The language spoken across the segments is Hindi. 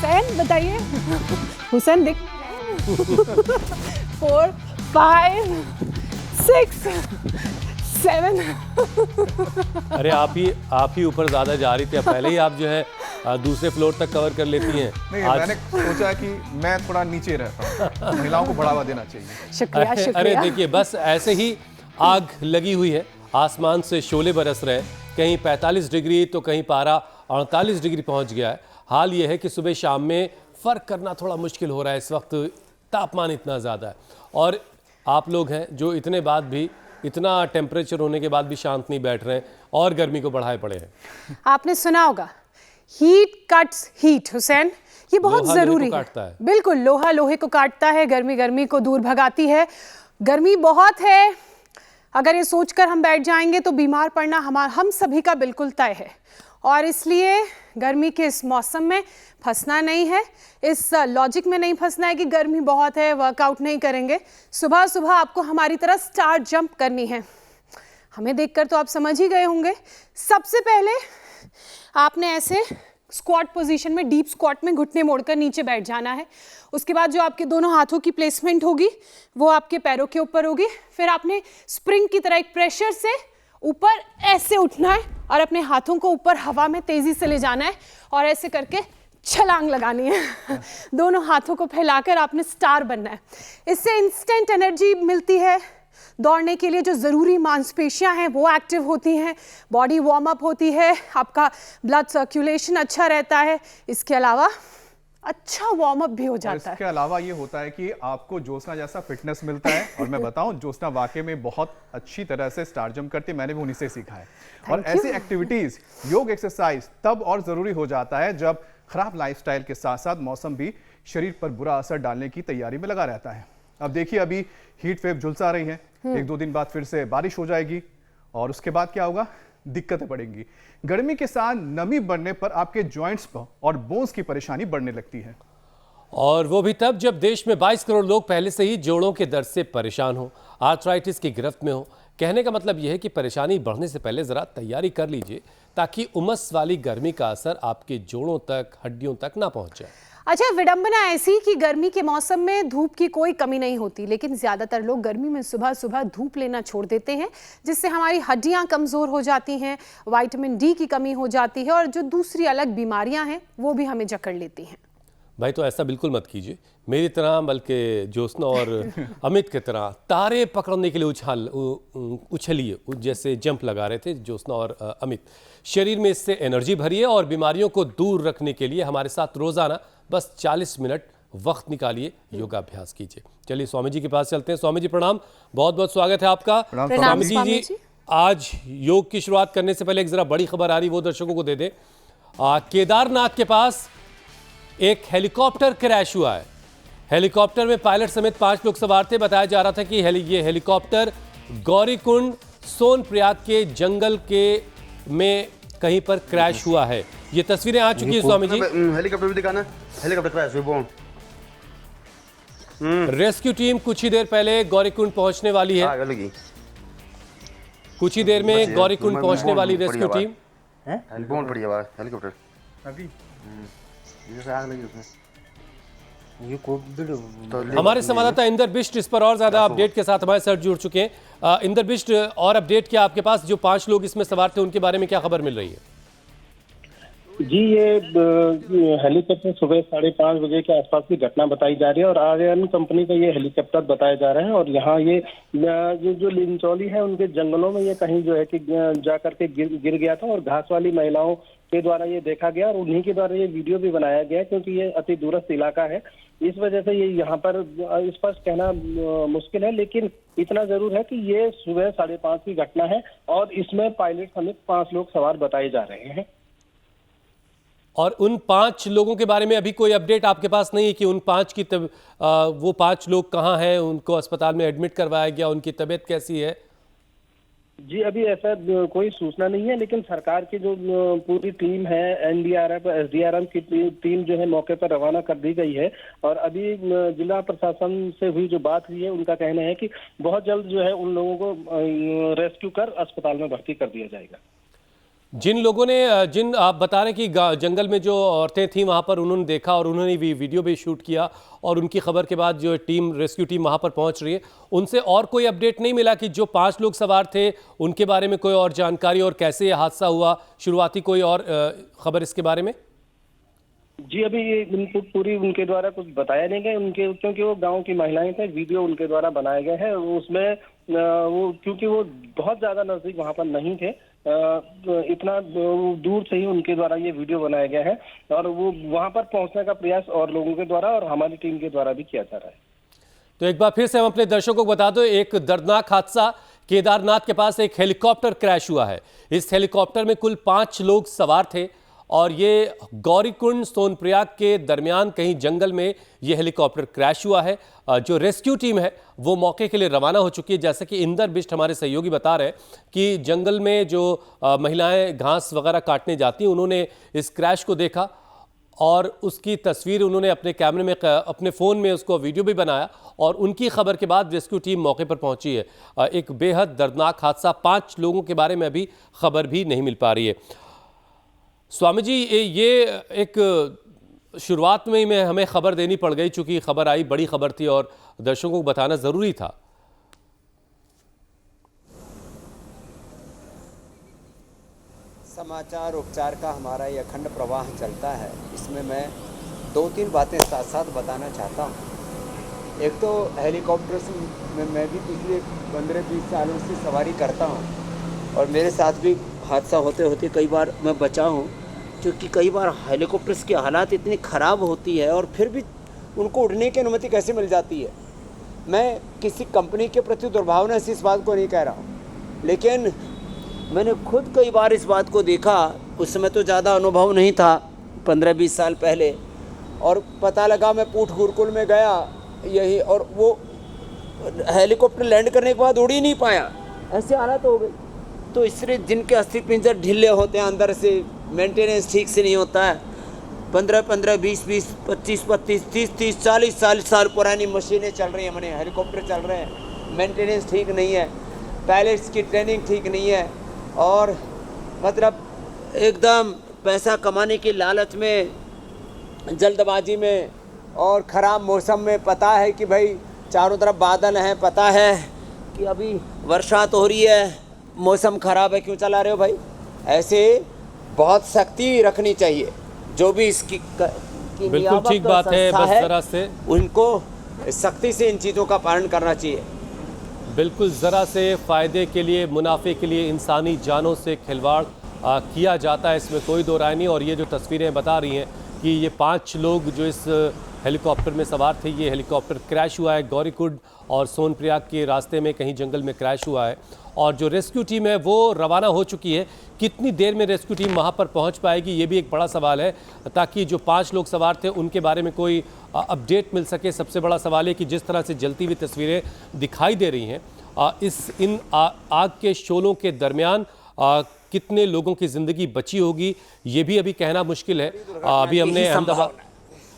हुसैन बताइए। हुसैन दिख 4 5 6 7। अरे आप ही ऊपर ज्यादा जा रही थी, पहले ही आप जो है दूसरे फ्लोर तक कवर कर लेती हैं। नहीं, मैंने सोचा कि मैं थोड़ा नीचे रहता हूँ, महिलाओं को बढ़ावा देना चाहिए। शुक्रिया शुक्रिया। अरे देखिए, बस ऐसे ही आग लगी हुई है, आसमान से शोले बरस रहे हैं, कहीं 45 डिग्री तो कहीं पारा 48 डिग्री पहुंच गया है। हाल ये है कि सुबह शाम में फ़र्क करना थोड़ा मुश्किल हो रहा है, इस वक्त तापमान इतना ज़्यादा है। और आप लोग हैं जो इतने बाद भी, इतना टेम्परेचर होने के बाद भी शांत नहीं बैठ रहे हैं और गर्मी को बढ़ाए पड़े हैं। आपने सुना होगा, हीट कट्स हीट हुसैन, ये बहुत जरूरी है। बिल्कुल, लोहा लोहे को काटता है, गर्मी गर्मी को दूर भगाती है। गर्मी बहुत है, अगर ये सोचकर हम बैठ जाएंगे तो बीमार पड़ना हम सभी का बिल्कुल तय है। और इसलिए गर्मी के इस मौसम में फंसना नहीं है, इस लॉजिक में नहीं फंसना है कि गर्मी बहुत है वर्कआउट नहीं करेंगे। सुबह सुबह आपको हमारी तरह स्टार जंप करनी है। हमें देखकर तो आप समझ ही गए होंगे। सबसे पहले आपने ऐसे स्क्वाट पोजीशन में, डीप स्क्वाट में घुटने मोड़कर नीचे बैठ जाना है। उसके बाद जो आपके दोनों हाथों की प्लेसमेंट होगी वो आपके पैरों के ऊपर होगी। फिर आपने स्प्रिंग की तरह एक प्रेशर से ऊपर ऐसे उठना है और अपने हाथों को ऊपर हवा में तेजी से ले जाना है और ऐसे करके छलांग लगानी है। दोनों हाथों को फैलाकर आपने स्टार बनना है। इससे इंस्टेंट एनर्जी मिलती है। दौड़ने के लिए जो ज़रूरी मांसपेशियां हैं वो एक्टिव होती हैं, बॉडी वार्म अप होती है, आपका ब्लड सर्कुलेशन अच्छा रहता है। इसके अलावा अच्छा वार्म अप भी हो जाता है। इसके अलावा ये होता है कि आपको ज्योत्सना जैसा फिटनेस मिलता है। और मैं बताऊं, ज्योत्सना वाकई में बहुत अच्छी तरह से स्टार जंप करती है, मैंने भी उन्हीं से सीखा है। और ऐसी एक्टिविटीज, योग, एक्सरसाइज तब और जरूरी हो जाता है जब खराब लाइफस्टाइल के साथ साथ मौसम भी शरीर पर बुरा असर डालने की तैयारी में लगा रहता है। अब देखिए, अभी हीट वेव झुलसा रही है, 1-2 दिन बाद फिर से बारिश हो जाएगी और उसके बाद क्या होगा, दिक्कतें बढ़ेंगी। गर्मी के साथ नमी बढ़ने पर आपके जॉइंट्स पर और बोन्स की परेशानी बढ़ने लगती है। और वो भी तब जब देश में 22 करोड़ लोग पहले से ही जोड़ों के दर्द से परेशान हो, आर्थराइटिस की गिरफ्त में हो। कहने का मतलब यह है कि परेशानी बढ़ने से पहले जरा तैयारी कर लीजिए ताकि उमस वाली गर्मी का असर आपके जोड़ों तक, हड्डियों तक ना पहुंच जाए। अच्छा, विडंबना ऐसी कि गर्मी के मौसम में धूप की कोई कमी नहीं होती, लेकिन ज्यादातर लोग गर्मी में सुबह सुबह धूप लेना छोड़ देते हैं, जिससे हमारी हड्डियां कमजोर हो जाती हैं, विटामिन डी की कमी हो जाती है और जो दूसरी अलग बीमारियां हैं वो भी हमें जकड़ लेती हैं। भाई तो ऐसा बिल्कुल मत कीजिए मेरी तरह, बल्कि ज्योत्सना और अमित की तरह तारे पकड़ने के लिए उछलिए, जैसे जंप लगा रहे थे ज्योत्सना और अमित। शरीर में इससे एनर्जी भरिए और बीमारियों को दूर रखने के लिए हमारे साथ रोजाना बस 40 मिनट वक्त निकालिए, योगाभ्यास कीजिए। चलिए स्वामी जी के पास चलते हैं। स्वामी जी प्रणाम, बहुत बहुत स्वागत है आपका। स्वामी जी, आज योग की शुरुआत करने से पहले एक जरा बड़ी खबर आ रही, वो दर्शकों को दे दे। केदारनाथ के पास एक हेलीकॉप्टर क्रैश हुआ है। हेलीकॉप्टर में पायलट समेत 5 लोग सवार थे। बताया जा रहा था कि ये हेलीकॉप्टर गौरीकुंड सोनप्रयाग के जंगल में कहीं पर क्रैश हुआ है। ये तस्वीरें आ चुकी है स्वामी जी। हेलीकॉप्टर भी दिखाना, हेलीकॉप्टर क्रैश हुआ। रेस्क्यू टीम कुछ ही देर पहले गौरीकुंड पहुंचने वाली है। कुछ ही देर में गौरीकुंड पहुंचने वाली रेस्क्यू टीम। बहुत बढ़िया हेलीकॉप्टर अभी आग लगी उसमें। हमारे संवाददाता इंदर बिष्ट इस पर और ज्यादा अपडेट के साथ हमारे साथ जुड़ चुके हैं। इंदर बिष्ट, और अपडेट क्या आपके पास? जो 5 लोग इसमें सवार थे उनके बारे में क्या खबर मिल रही है? जी, ये हेलीकॉप्टर सुबह 5:30 बजे के आसपास की घटना बताई जा रही है और आर्यन कंपनी का ये हेलीकॉप्टर बताया जा रहा है। और यहाँ ये जो लिंचौली है उनके जंगलों में ये कहीं जो है कि जा करके गिर गया था और घास वाली महिलाओं के द्वारा ये देखा गया और उन्हीं के द्वारा ये वीडियो भी बनाया गया, क्योंकि ये अति दूरस्थ इलाका है। इस वजह से ये यहाँ पर स्पष्ट कहना मुश्किल है, लेकिन इतना जरूर है कि ये सुबह 5:30 की घटना है और इसमें पायलट समेत 5 लोग सवार बताए जा रहे हैं। और उन 5 लोगों के बारे में अभी कोई अपडेट आपके पास नहीं है कि उन 5 की वो 5 लोग कहाँ हैं, उनको अस्पताल में एडमिट करवाया गया, उनकी तबीयत कैसी है? जी, अभी ऐसा कोई सूचना नहीं है, लेकिन सरकार की जो पूरी टीम है, एनडीआरएफ, एसडीआरएफ की टीम जो है मौके पर रवाना कर दी गई है। और अभी जिला प्रशासन से हुई जो बात हुई है, उनका कहना है कि बहुत जल्द जो है उन लोगों को रेस्क्यू कर अस्पताल में भर्ती कर दिया जाएगा। जिन लोगों ने जिन आप बता रहे हैं कि जंगल में जो औरतें थीं वहां पर उन्होंने देखा और उन्होंने भी वीडियो भी शूट किया और उनकी खबर के बाद जो टीम रेस्क्यू टीम वहां पर पहुंच रही है, उनसे और कोई अपडेट नहीं मिला कि जो 5 लोग सवार थे उनके बारे में कोई और जानकारी और कैसे ये हादसा हुआ, शुरुआती कोई और खबर इसके बारे में? जी अभी ये इनपुट पूरी उनके द्वारा कुछ बताया नहीं गया उनके, क्योंकि वो गांव की महिलाएं थे, वीडियो उनके द्वारा बनाया गया है उसमें वो क्योंकि वो बहुत ज्यादा नजदीक वहां पर नहीं थे, इतना दूर से ही उनके द्वारा ये वीडियो बनाया गया है और वो वहां पर पहुंचने का प्रयास और लोगों के द्वारा और हमारी टीम के द्वारा भी किया जा रहा है। तो एक बार फिर से हम अपने दर्शकों को बता दो, एक दर्दनाक हादसा केदारनाथ के पास एक हेलीकॉप्टर क्रैश हुआ है। इस हेलीकॉप्टर में कुल 5 लोग सवार थे और ये गौरीकुंड सोनप्रयाग के दरमियान कहीं जंगल में ये हेलीकॉप्टर क्रैश हुआ है। जो रेस्क्यू टीम है वो मौके के लिए रवाना हो चुकी है। जैसे कि इंदर बिष्ट हमारे सहयोगी बता रहे हैं कि जंगल में जो महिलाएं घास वगैरह काटने जाती हैं उन्होंने इस क्रैश को देखा और उसकी तस्वीर उन्होंने अपने कैमरे में, अपने फ़ोन में उसको वीडियो भी बनाया और उनकी खबर के बाद रेस्क्यू टीम मौके पर पहुंची है। एक बेहद दर्दनाक हादसा, 5 लोगों के बारे में अभी खबर भी नहीं मिल पा रही है। स्वामी जी, ये एक शुरुआत में ही हमें खबर देनी पड़ गई, चूंकि खबर आई, बड़ी खबर थी और दर्शकों को बताना ज़रूरी था। समाचार उपचार का हमारा ये अखंड प्रवाह चलता है। इसमें मैं 2-3 बातें साथ साथ बताना चाहता हूँ। एक तो हेलीकॉप्टर में मैं भी पिछले 15-20 सालों से सवारी करता हूँ और मेरे साथ भी हादसा होते होते कई बार मैं बचा हूँ, क्योंकि कई बार हेलीकॉप्टर्स की हालात इतनी ख़राब होती है और फिर भी उनको उड़ने की अनुमति कैसे मिल जाती है। मैं किसी कंपनी के प्रति दुर्भावना से इस बात को नहीं कह रहा हूँ, लेकिन मैंने खुद कई बार इस बात को देखा। उस समय तो ज़्यादा अनुभव नहीं था, 15-20 साल पहले, और पता लगा मैं पूठ गुरुकुल में गया यही, और वो हेलीकॉप्टर लैंड करने के बाद उड़ ही नहीं पाया, ऐसे हालत हो गई। तो इसलिए जिनके अस्थि पिंजर ढीले होते हैं, अंदर से मेंटेनेंस ठीक से नहीं होता है, 15-15, 20-20, 25-25, 30-30, 40-40 साल पुरानी मशीनें चल रही हैं, हमारे हेलीकॉप्टर चल रहे हैं, मेंटेनेंस ठीक नहीं है, पायलट्स की ट्रेनिंग ठीक नहीं है, और मतलब एकदम पैसा कमाने की लालच में, जल्दबाजी में और ख़राब मौसम में, पता है कि भाई चारों तरफ बादल हैं, पता है कि अभी वर्षा तो हो रही है, मौसम ख़राब है, क्यों चला रहे हो भाई। ऐसे बहुत सख्ती रखनी चाहिए, जो भी इसकी बिल्कुल ठीक बात है, बस ज़रा से उनको सख्ती से इन चीज़ों का पालन करना चाहिए। बिल्कुल ज़रा से फ़ायदे के लिए, मुनाफे के लिए इंसानी जानों से खिलवाड़ किया जाता है, इसमें कोई दो राय नहीं। और ये जो तस्वीरें बता रही हैं कि ये 5 लोग जो इस हेलीकॉप्टर में सवार थे, ये हेलीकॉप्टर क्रैश हुआ है गौरीकुंड और सोनप्रयाग के रास्ते में कहीं जंगल में क्रैश हुआ है और जो रेस्क्यू टीम है वो रवाना हो चुकी है। कितनी देर में रेस्क्यू टीम वहाँ पर पहुँच पाएगी, ये भी एक बड़ा सवाल है, ताकि जो 5 लोग सवार थे उनके बारे में कोई अपडेट मिल सके। सबसे बड़ा सवाल है कि जिस तरह से जलती हुई तस्वीरें दिखाई दे रही हैं, इन आग के शोलों के दरमियान कितने लोगों की ज़िंदगी बची होगी, ये भी अभी कहना मुश्किल है। अभी हमने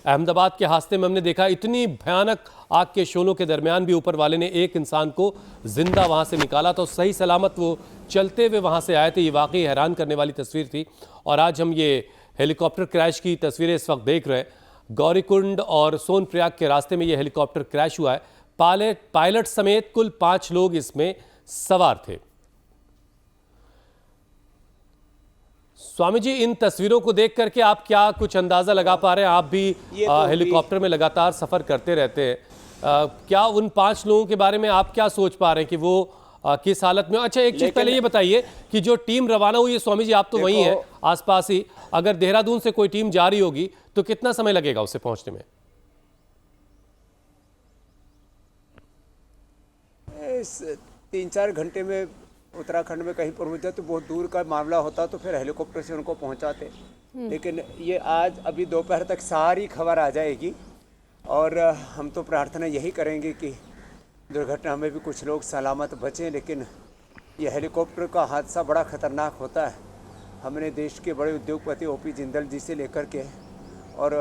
अहमदाबाद के हादसे में हमने देखा, इतनी भयानक आग के शोलों के दरमियान भी ऊपर वाले ने एक इंसान को जिंदा वहां से निकाला, तो सही सलामत वो चलते हुए वहां से आए थे। ये वाकई हैरान करने वाली तस्वीर थी। और आज हम ये हेलीकॉप्टर क्रैश की तस्वीरें इस वक्त देख रहे हैं। गौरीकुंड और सोनप्रयाग के रास्ते में ये हेलीकॉप्टर क्रैश हुआ है। पायलट समेत कुल 5 लोग इसमें सवार थे। स्वामी जी, इन तस्वीरों को देख करके आप क्या कुछ अंदाजा लगा पा रहे हैं? आप भी हेलीकॉप्टर में लगातार सफर करते रहते हैं, क्या उन 5 लोगों के बारे में आप क्या सोच पा रहे हैं कि वो किस हालत में? अच्छा, एक चीज पहले ये बताइए कि जो टीम रवाना हुई है, स्वामी जी आप तो वहीं हैं आसपास ही, अगर देहरादून से कोई टीम जा रही होगी तो कितना समय लगेगा उसे पहुंचने में? 3-4 घंटे में उत्तराखंड में कहीं पर होता तो बहुत दूर का मामला होता तो फिर हेलीकॉप्टर से उनको पहुंचाते, लेकिन ये आज अभी दोपहर तक सारी खबर आ जाएगी और हम तो प्रार्थना यही करेंगे कि दुर्घटना में भी कुछ लोग सलामत बचें। लेकिन ये हेलीकॉप्टर का हादसा बड़ा ख़तरनाक होता है। हमने देश के बड़े उद्योगपति ओपी जिंदल जी से लेकर के और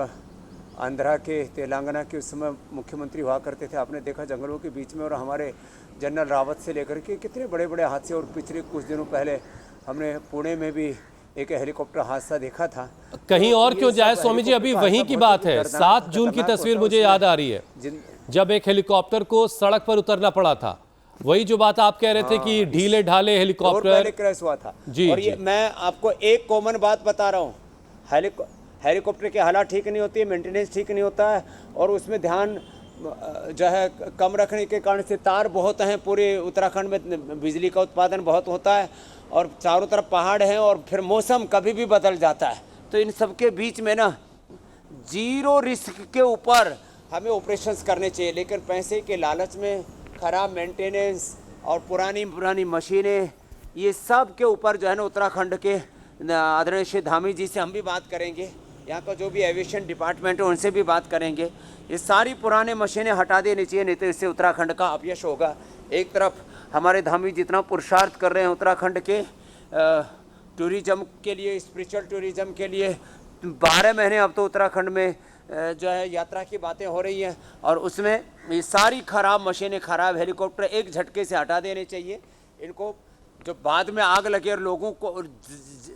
आंध्रा के, तेलंगाना के उस समय मुख्यमंत्री हुआ करते थे, आपने देखा जंगलों के बीच में, और हमारे जनरल रावत से लेकर के कितने बड़े बड़े हादसे। और पिछले कुछ दिनों पहले हमने पुणे में भी एक हेलीकॉप्टर हादसा देखा था। कहीं तो और ये क्यों सब जाए स्वामी जी, अभी हेलीकॉप्टर वहीं हादसा की बहुत बात ही है। दर्दनाक 7 जून की खतरनाक तस्वीर होता मुझे है। याद आ रही है, जिन- जब एक हेलीकॉप्टर को सड़क पर उतरना पड़ा था। वही जो बात आप कह रहे थे कि ढीले ढाले और पहले हेलीकॉप्टर। क्रैश हुआ था। जी, और ये जी। मैं आपको एक कॉमन बात बता रहा हूँ, हेलीकॉप्टर की हालत ठीक नहीं होती है, मेंटेनेंस ठीक नहीं होता है, और उसमें ध्यान जो है कम रखने के कारण से तार बहुत हैं। पूरे उत्तराखंड में बिजली का उत्पादन बहुत होता है और चारों तरफ पहाड़ हैं, और फिर मौसम कभी भी बदल जाता है। तो इन सब के बीच में ना जीरो रिस्क के ऊपर हमें ऑपरेशंस करने चाहिए, लेकिन पैसे के लालच में ख़राब मेंटेनेंस और पुरानी मशीनें, ये सब के ऊपर जो है ना उत्तराखंड के आदरणीय श्री धामी जी से हम भी बात करेंगे, यहाँ का जो भी एविएशन डिपार्टमेंट है उनसे भी बात करेंगे। ये सारी पुराने मशीनें हटा देनी चाहिए, नहीं तो इससे उत्तराखंड का अपयश होगा। एक तरफ हमारे धामी जितना पुरुषार्थ कर रहे हैं उत्तराखंड के टूरिज़्म के लिए, स्पिरिचुअल टूरिज़्म के लिए, 12 महीने अब तो उत्तराखंड में जो है यात्रा की बातें हो रही हैं, और उसमें ये सारी ख़राब मशीनें, ख़राब हेलीकॉप्टर एक झटके से हटा देने चाहिए। इनको जो बाद में आग लगे और लोगों को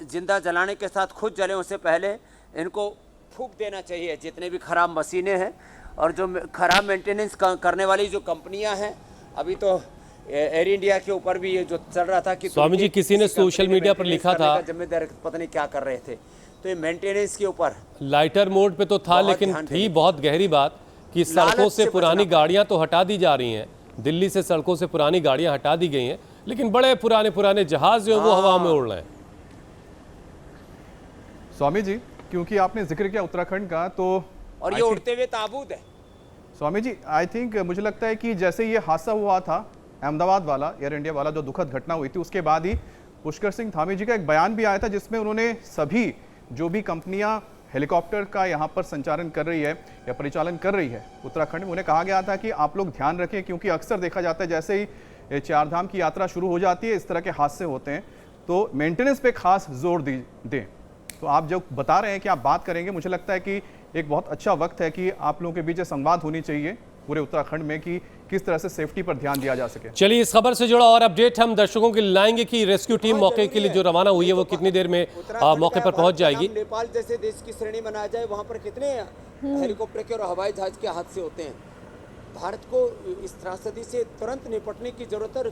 जिंदा जलाने के साथ खुद जले, उससे पहले इनको फूंक देना चाहिए जितने भी ख़राब मशीनें हैं। और जो ख़राब मेंटेनेंस करने वाली जो कंपनियां हैं, अभी तो एयर इंडिया के ऊपर भी ये जो चल रहा था कि स्वामी जी, किसी ने सोशल मीडिया पर लिखा था, जिम्मेदार पता नहीं क्या कर रहे थे, तो ये मेंटेनेंस के ऊपर लाइटर मोड पे तो था, लेकिन थी बहुत गहरी बात कि सड़कों से पुरानी गाड़ियां तो हटा दी जा रही हैं। दिल्ली से सड़कों से पुरानी गाड़ियां हटा दी गई हैं, लेकिन बड़े पुराने जहाज जो वो हवा में उड़ रहे हैं। स्वामी जी, क्योंकि आपने जिक्र किया उत्तराखंड का, तो और ये उड़ते हुए ताबूत है। स्वामी जी, आई थिंक मुझे लगता है कि जैसे ये हादसा हुआ था अहमदाबाद वाला, एयर इंडिया वाला, जो दुखद घटना हुई थी, उसके बाद ही पुष्कर सिंह धामी जी का एक बयान भी आया था, जिसमें उन्होंने सभी जो भी कंपनियां हेलीकॉप्टर का यहाँ पर संचालन कर रही है या परिचालन कर रही है उत्तराखंड में, उन्हें कहा गया था कि आप लोग ध्यान रखें, क्योंकि अक्सर देखा जाता है जैसे ही 4 धाम की यात्रा शुरू हो जाती है, इस तरह के हादसे होते हैं, तो मेंटेनेंस पे खास जोर दें। तो आप जो बता रहे हैं कि आप बात करेंगे, मुझे लगता है कि एक बहुत अच्छा वक्त है कि आप लोगों के बीच संवाद होनी चाहिए पूरे उत्तराखंड में कि किस तरह से सेफ्टी पर ध्यान दिया जा सके। चलिए, इस खबर से जुड़ा और अपडेट हम दर्शकों के लिए लाएंगे कि रेस्क्यू टीम मौके के लिए जो रवाना हुई है वो कितनी देर में मौके पर पहुंच जाएगी। नेपाल जैसे देश की श्रेणी में आ जाए, वहां पर कितने हेलीकॉप्टर के और हवाई जहाज के हादसे होते हैं। भारत को इस त्रासदी से तुरंत निपटने की जरूरत है।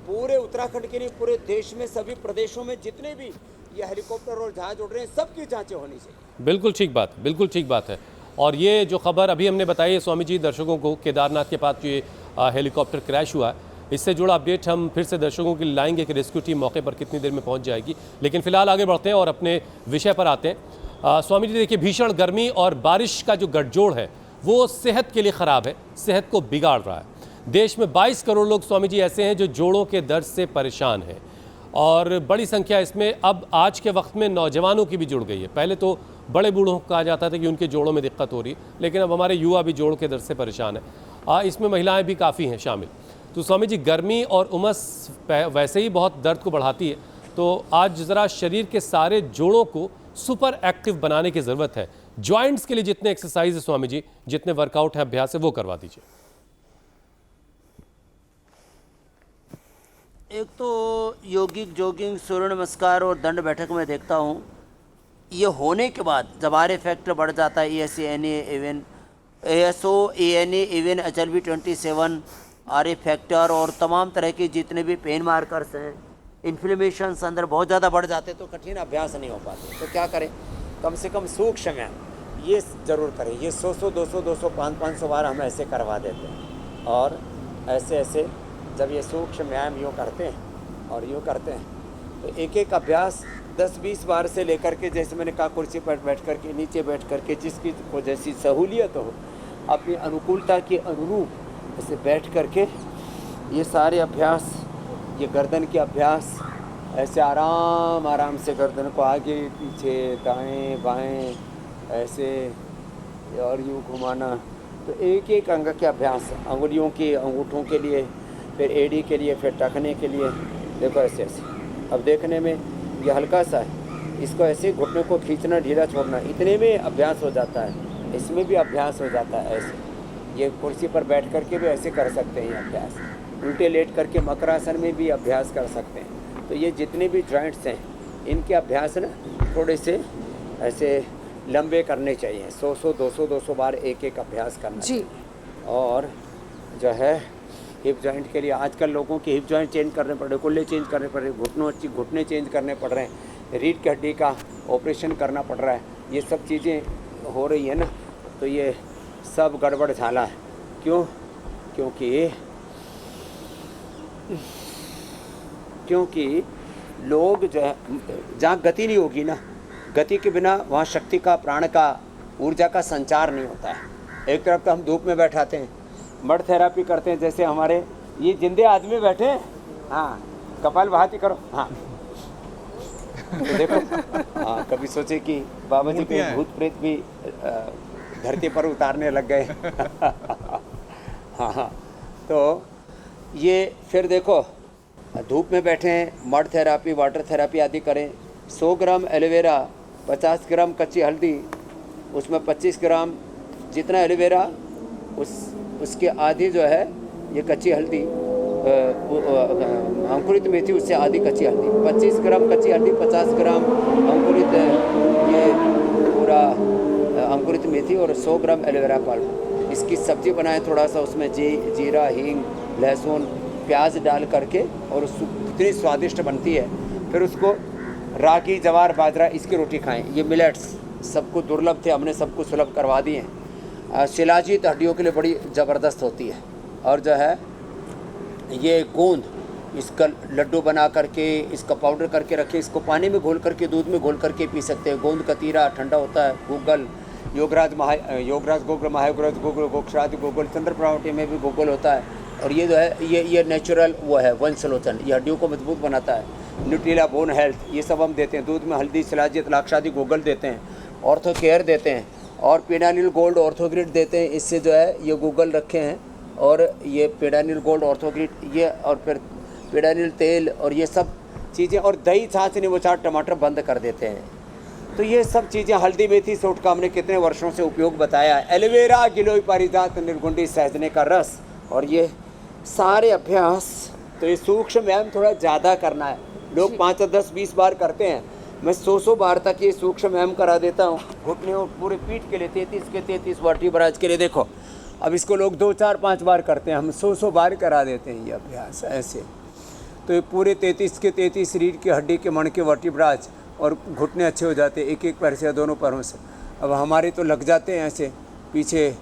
पूरे उत्तराखंड के लिए पूरे देश में सभी प्रदेशों में जितने भी ये हेलीकॉप्टर और जहाज उड़ रहे हैं, सबकी जांचें होनी चाहिए। बिल्कुल ठीक बात, बिल्कुल ठीक बात है। और ये जो खबर अभी हमने बताई है स्वामी जी दर्शकों को, केदारनाथ के पास ये हेलीकॉप्टर क्रैश हुआ है, इससे जुड़ा अपडेट हम फिर से दर्शकों के लिए लाएंगे कि रेस्क्यू टीम मौके पर कितनी देर में पहुंच जाएगी। लेकिन फिलहाल आगे बढ़ते हैं और अपने विषय पर आते हैं। स्वामी जी देखिए, भीषण गर्मी और बारिश का जो गठजोड़ है वो सेहत के लिए ख़राब है, सेहत को बिगाड़ रहा है। देश में 22 करोड़ लोग स्वामी जी ऐसे हैं जो जोड़ों के दर्द से परेशान हैं, और बड़ी संख्या इसमें अब आज के वक्त में नौजवानों की भी जुड़ गई है। पहले तो बड़े बूढ़ों को कहा जाता था कि उनके जोड़ों में दिक्कत हो रही है, लेकिन अब हमारे युवा भी जोड़ों के दर्द से परेशान है। इसमें महिलाएं भी काफ़ी हैं शामिल। तो स्वामी जी, गर्मी और उमस वैसे ही बहुत दर्द को बढ़ाती है, तो आज ज़रा शरीर के सारे जोड़ों को सुपर एक्टिव बनाने की ज़रूरत है। जॉइंट्स के लिए जितने एक्सरसाइज है स्वामी जी, जितने वर्कआउट है, अभ्यास है, वो करवा दीजिए। एक तो योगिक जॉगिंग, सूर्य नमस्कार और दंड बैठक में देखता हूँ, ये होने के बाद जब आर फैक्टर बढ़ जाता है, ASO, ANA, even HLV27, RA factor और तमाम तरह के जितने भी पेन मार्कर्स हैं, इन्फ्लेमेशन अंदर बहुत ज़्यादा बढ़ जाते तो कठिन अभ्यास नहीं हो पाते। तो क्या करें, कम से कम सूक्ष्म व्यायाम ये ज़रूर करें। ये 100, 200, 500 बार हम ऐसे करवा देते हैं, और ऐसे जब ये सूक्ष्म व्यायाम यूँ करते हैं और यूँ करते हैं, तो एक एक अभ्यास 10-20 बार से लेकर के, जैसे मैंने कहा, कुर्सी पर बैठ कर के, नीचे बैठ कर के, जिसकी को जैसी सहूलियत हो, अपनी अनुकूलता के अनुरूप ऐसे बैठ कर के ये सारे अभ्यास, ये गर्दन के अभ्यास, ऐसे आराम से गर्दन को आगे पीछे, दाएं बाएं ऐसे और यूँ घुमाना। तो एक एक अंग के अभ्यास, अंगुलियों के, अंगूठों के लिए, फिर एड़ी के लिए, फिर टखने के लिए। देखो ऐसे। अब देखने में ये हल्का सा है, इसको ऐसे घुटने को खींचना, ढीला छोड़ना, इतने में अभ्यास हो जाता है। इसमें भी अभ्यास हो जाता है ऐसे। ये कुर्सी पर बैठ कर के भी ऐसे कर सकते हैं अभ्यास। उल्टे लेट करके मकरासन में भी अभ्यास कर सकते हैं। तो ये जितने भी जॉइंट्स हैं, इनके अभ्यास ना थोड़े से ऐसे लंबे करने चाहिए, 100-200 बार एक अभ्यास करना जी। चाहिए। और जो है हिप जॉइंट के लिए आजकल लोगों के हिप जॉइंट चेंज करने पड़ रहे, कुल्ले चेंज करने पड़ रहे, घुटने चेंज करने पड़ रहे हैं, रीढ़ की हड्डी का ऑपरेशन करना पड़ रहा है, ये सब चीज़ें हो रही है ना, तो ये सब गड़बड़ झाला है। क्यों? क्योंकि लोग जो है, जहाँ गति नहीं होगी ना, गति के बिना वहाँ शक्ति का, प्राण का, ऊर्जा का संचार नहीं होता है। एक तरफ तो हम धूप में बैठाते हैं, मड थेरापी करते हैं, जैसे हमारे ये जिंदे आदमी बैठे हैं, हाँ कपालभाति करो, हाँ तो देखो, हाँ कभी सोचे कि बाबा जी को भूत प्रेत भी धरती पर उतारने लग गए। हाँ, तो ये फिर देखो, धूप में बैठे हैं, मड थेरापी, वाटर थेरापी आदि करें। 100 ग्राम एलोवेरा, 50 ग्राम कच्ची हल्दी, उसमें 25 ग्राम जितना एलोवेरा उसके आधी जो है ये कच्ची हल्दी, अंकुरित मेथी उससे आधी कच्ची हल्दी, 25 ग्राम कच्ची हल्दी, 50 ग्राम अंकुरित ये पूरा अंकुरित मेथी और 100 ग्राम एलोवेरा पाउडर। इसकी सब्जी बनाएं, थोड़ा सा उसमें जीरा, हींग, लहसुन, प्याज डाल करके, और इतनी स्वादिष्ट बनती है। फिर उसको रागी, जवार, बाजरा इसकी रोटी खाएं। ये मिलेट्स सबको दुर्लभ थे, हमने सबको सुलभ करवा दिए हैं। शिलाजीत हड्डियों के लिए बड़ी ज़बरदस्त होती है। और जो है ये गोंद, इसका लड्डू बना करके, इसका पाउडर करके रखें, इसको पानी में घोल करके, दूध में घोल करके पी सकते हैं। गोंद कतीरा ठंडा होता है। गूगल, योगराज गोगल, महायोगराज गोगल, गोक्षराज गोगल, चंद्र प्रावटी में भी गोगल होता है। और ये जो है ये नेचुरल वो है वंशलोचन, ये हड्डियों को मजबूत बनाता है। न्यूट्रीला, बोन हेल्थ, ये सब हम देते हैं। दूध में हल्दी, शिलाजीत, लाक्षादी, गोगल देते हैं। ऑर्थो केयर देते हैं, और पेडानिल गोल्ड, ऑर्थोग्रिड देते हैं। इससे जो है ये गूगल रखे हैं, और ये पेडानिल गोल्ड, ऑर्थोग्रिड, ये, और फिर पेडानिल तेल, और ये सब चीज़ें, और दही, छाछ, नींबू चाट, टमाटर बंद कर देते हैं। तो ये सब चीज़ें, हल्दी, मेथी, सोट का हमने कितने वर्षों से उपयोग बताया है। एलोवेरा, गिलोय, पारिजात, निर्गुंडी, सहजने का रस, और ये सारे अभ्यास। तो ये सूक्ष्म व्यायाम थोड़ा ज़्यादा करना है। लोग 5, 10, 20 बार करते हैं, मैं 100 बार तक ये सूक्ष्म व्यायाम करा देता हूँ। घुटने और पूरे पीठ के लिए 33 के 33 वर्टिब्राज के लिए। देखो अब इसको लोग 2, 4, 5 बार करते हैं, हम 100 बार करा देते हैं ये अभ्यास ऐसे। तो ये पूरे 33 के 33 रीढ़ की हड्डी के, मण के वर्टिब्राज और घुटने अच्छे हो जाते हैं, एक पैर से या दोनों पैरों से। अब हमारे तो लग जाते हैं ऐसे, पीछे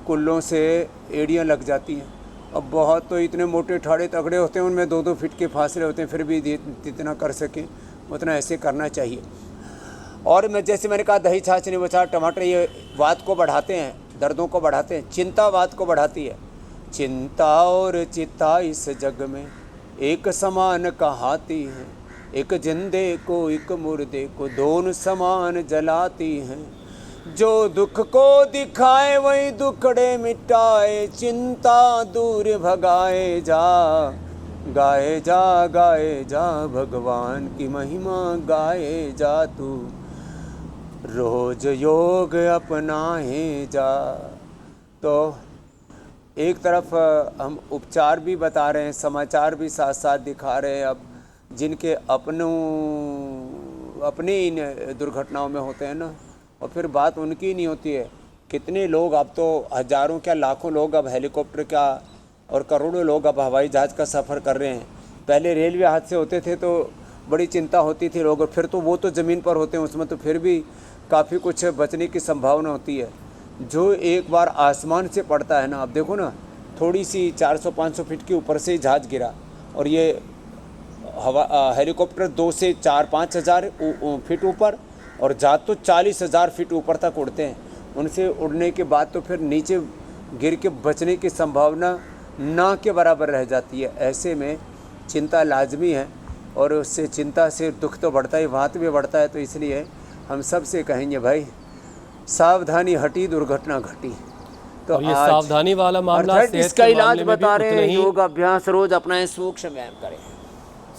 कुल्लों से एड़ियाँ लग जाती हैं। अब बहुत तो इतने मोटे ठाड़े तगड़े होते हैं, उनमें 2-2 फीट के फासले होते हैं, फिर भी जितना कर सकें उतना ऐसे करना चाहिए। और जैसे मैंने कहा, दही, छाछ, नींबू चाट, टमाटर, ये वात को बढ़ाते हैं, दर्दों को बढ़ाते हैं। चिंता वात को बढ़ाती है। चिंता और चिता इस जग में एक समान कहाती हैं, एक जिंदे को एक मुर्दे को दोनों समान जलाती हैं। जो दुख को दिखाए वही दुखड़े मिटाए, चिंता दूर भगाए जा, गाए जा भगवान की महिमा गाए जा तू, रोज योग अपनाए जा। तो एक तरफ हम उपचार भी बता रहे हैं, समाचार भी साथ साथ दिखा रहे हैं। अब जिनके अपने इन दुर्घटनाओं में होते हैं ना, और फिर बात उनकी नहीं होती है। कितने लोग, अब तो हज़ारों क्या लाखों लोग अब हेलीकॉप्टर का, और करोड़ों लोग अब हवाई जहाज़ का सफ़र कर रहे हैं। पहले रेलवे हादसे होते थे तो बड़ी चिंता होती थी लोग, और फिर तो वो तो ज़मीन पर होते हैं, उसमें तो फिर भी काफ़ी कुछ बचने की संभावना होती है। जो एक बार आसमान से पड़ता है ना, अब देखो ना, थोड़ी सी 400-500 फीट के ऊपर से जहाज़ गिरा, और ये हेलीकॉप्टर 2 से 4-5 हज़ार फीट ऊपर, और जहाज़ तो 40,000 फीट ऊपर तक उड़ते हैं। उनसे उड़ने के बाद तो फिर नीचे गिर के बचने की संभावना ना के बराबर रह जाती है। ऐसे में चिंता लाजमी है, और उससे चिंता से दुख तो बढ़ता ही, वात भी बढ़ता है। तो इसलिए हम सब से कहेंगे, भाई सावधानी हटी दुर्घटना घटी। तो ये सावधानी वाला मामला, इसका इलाज बता रहे हैं, योग अभ्यास रोज अपनाएं, सूक्ष्म व्यायाम करें।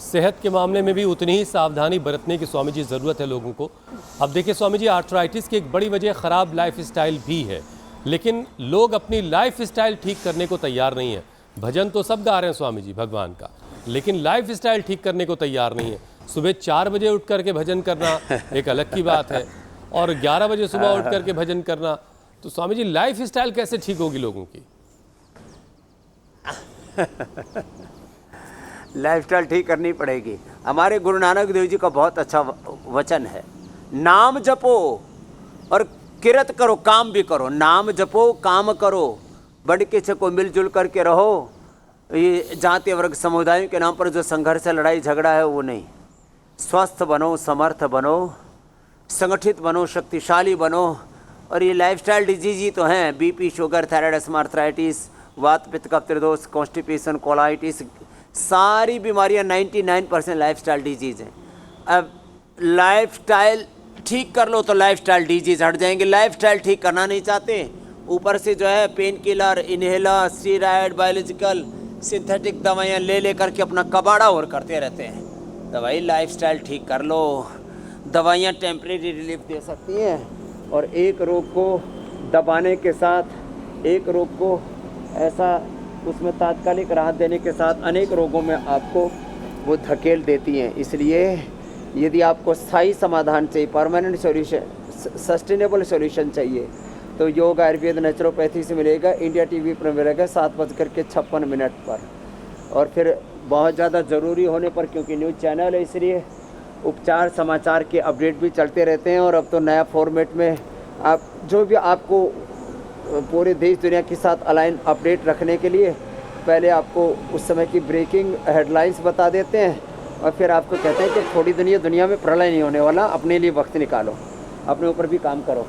सेहत के मामले में भी उतनी ही सावधानी बरतने की स्वामी जी ज़रूरत है लोगों को। अब देखिए स्वामी जी, आर्थराइटिस की एक बड़ी वजह ख़राब लाइफस्टाइल भी है, लेकिन लोग अपनी लाइफस्टाइल ठीक करने को तैयार नहीं है। भजन तो सब गा रहे हैं स्वामी जी भगवान का, लेकिन लाइफस्टाइल ठीक करने को तैयार नहीं है। सुबह 4 बजे उठ करके भजन करना एक अलग की बात है, और 11 बजे सुबह उठ करके भजन करना। तो स्वामी जी लाइफ स्टाइल कैसे ठीक होगी लोगों की? लाइफस्टाइल ठीक करनी पड़ेगी। हमारे गुरु नानक देव जी का बहुत अच्छा वचन है, नाम जपो और किरत करो, काम भी करो। नाम जपो, काम करो, बड़ के छको मिलजुल करके रहो। ये जाति वर्ग समुदायों के नाम पर जो संघर्ष है, लड़ाई झगड़ा है, वो नहीं। स्वस्थ बनो, समर्थ बनो, संगठित बनो, शक्तिशाली बनो। और ये लाइफस्टाइल डिजीज ही तो हैं, BP, sugar, thyroid, asthma, arthritis, वात पित्त कफ त्रिदोष, कॉन्स्टिपेशन, कोलाइटिस, सारी बीमारियां 99% लाइफस्टाइल डिजीज हैं। अब लाइफस्टाइल ठीक कर लो तो लाइफस्टाइल डिजीज हट जाएंगे। लाइफस्टाइल ठीक करना नहीं चाहते, ऊपर से जो है pain killer, inhaler, steroid, biological, synthetic दवाइयाँ ले करके अपना कबाड़ा और करते रहते हैं। दवाई लाइफस्टाइल ठीक कर लो। दवाइयाँ टेम्परेरी रिलीफ दे सकती हैं, और एक रोग को दबाने के साथ, एक रोग को ऐसा उसमें तात्कालिक राहत देने के साथ अनेक रोगों में आपको वो धकेल देती हैं। इसलिए यदि आपको स्थायी समाधान चाहिए, परमानेंट सॉल्यूशन, सस्टेनेबल सॉल्यूशन चाहिए, तो योग, आयुर्वेद, नेचुरोपैथी से मिलेगा। इंडिया टीवी पर मिलेगा 7:56 पर। और फिर बहुत ज़्यादा ज़रूरी होने पर, क्योंकि न्यूज़ चैनल है, इसलिए उपचार समाचार के अपडेट भी चलते रहते हैं। और अब तो नया फॉर्मेट में आप जो भी आपको पूरे देश दुनिया के साथ अलाइन अपडेट रखने के लिए पहले आपको उस समय की ब्रेकिंग हेडलाइंस बता देते हैं, और फिर आपको कहते हैं कि थोड़ी दुनिया में प्रलय नहीं होने वाला, अपने लिए वक्त निकालो, अपने ऊपर भी काम करो।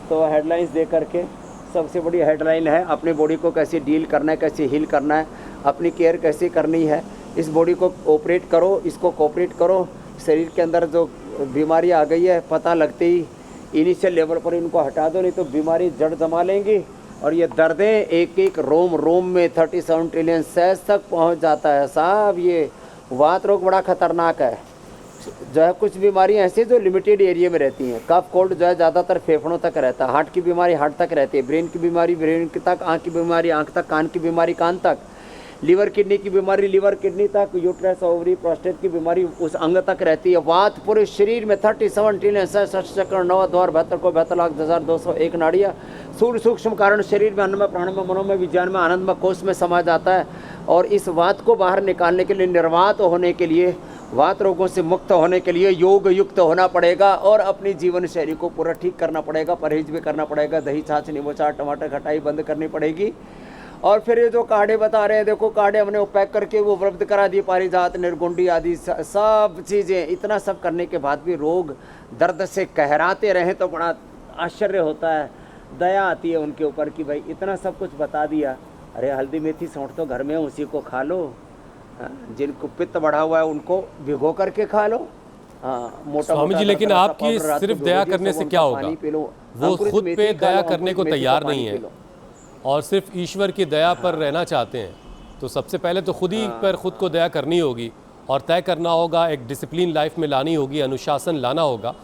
तो हेडलाइंस दे करके सबसे बड़ी हेडलाइन है अपनी बॉडी को कैसे डील करना है, कैसे हील करना है, अपनी केयर कैसे करनी है। इस बॉडी को ऑपरेट करो, इसको कोऑपरेट करो। शरीर के अंदर जो बीमारी आ गई है, पता लगते ही इनिशियल लेवल पर इनको हटा दो, नहीं तो बीमारी जड़ जमा लेंगी। और ये दर्दें एक एक रोम में 37 ट्रिलियन सेल्स तक पहुंच जाता है साहब। ये वात रोग बड़ा खतरनाक है। जो है कुछ बीमारियां ऐसी जो लिमिटेड एरिया में रहती हैं। कफ कोल्ड जो है ज़्यादातर फेफड़ों तक रहता है, हार्ट की बीमारी हार्ट तक रहती है, ब्रेन की बीमारी ब्रेन तक, आँख की बीमारी आँख तक, कान की बीमारी कान तक, लीवर किडनी की बीमारी लीवर किडनी तक, यूट्रस ओवरी प्रोस्टेट की बीमारी उस अंग तक रहती है। वात पूरे शरीर में 37 ट्रिलियन 67 चक्र 9 द्वार 72 को 72,0201 नाड़ियाँ, सूर्य सूक्ष्म कारण शरीर में, अन्न में, प्राण में, मनों में, विज्ञान में, आनंद में, कोष में समा जाता है। और इस वात को बाहर निकालने के लिए, निर्वात होने के लिए, वात रोगों से मुक्त होने के लिए योग युक्त होना पड़ेगा और अपनी जीवन शैली को पूरा ठीक करना पड़ेगा। परहेज भी करना पड़ेगा, दही छाछ नींबू चाट टमाटर खटाई बंद करनी पड़ेगी। और फिर ये जो काढ़े बता रहे हैं, देखो काढ़े हमने पैक करके वो उपलब्ध करा दिए, पारिजात, निर्गुंडी आदि सब चीज़ें। इतना सब करने के बाद भी रोग दर्द से कहराते रहें तो बड़ा आश्चर्य होता है, दया आती है उनके ऊपर कि भाई इतना सब कुछ बता दिया, अरे हल्दी मेथी सौंठ तो घर में है, उसी को खा लो। जिनको पित्त बढ़ा हुआ है उनको भिगो करके खा लो। मोटा स्वामी जी, लेकिन आपकी सिर्फ दया करने से क्या होगा? वो खुद पे दया करने को तैयार नहीं है और सिर्फ ईश्वर की दया पर रहना चाहते हैं। तो सबसे पहले तो खुद ही पर खुद को दया करनी होगी और तय करना होगा, एक डिसिप्लिन लाइफ में लानी होगी, अनुशासन लाना होगा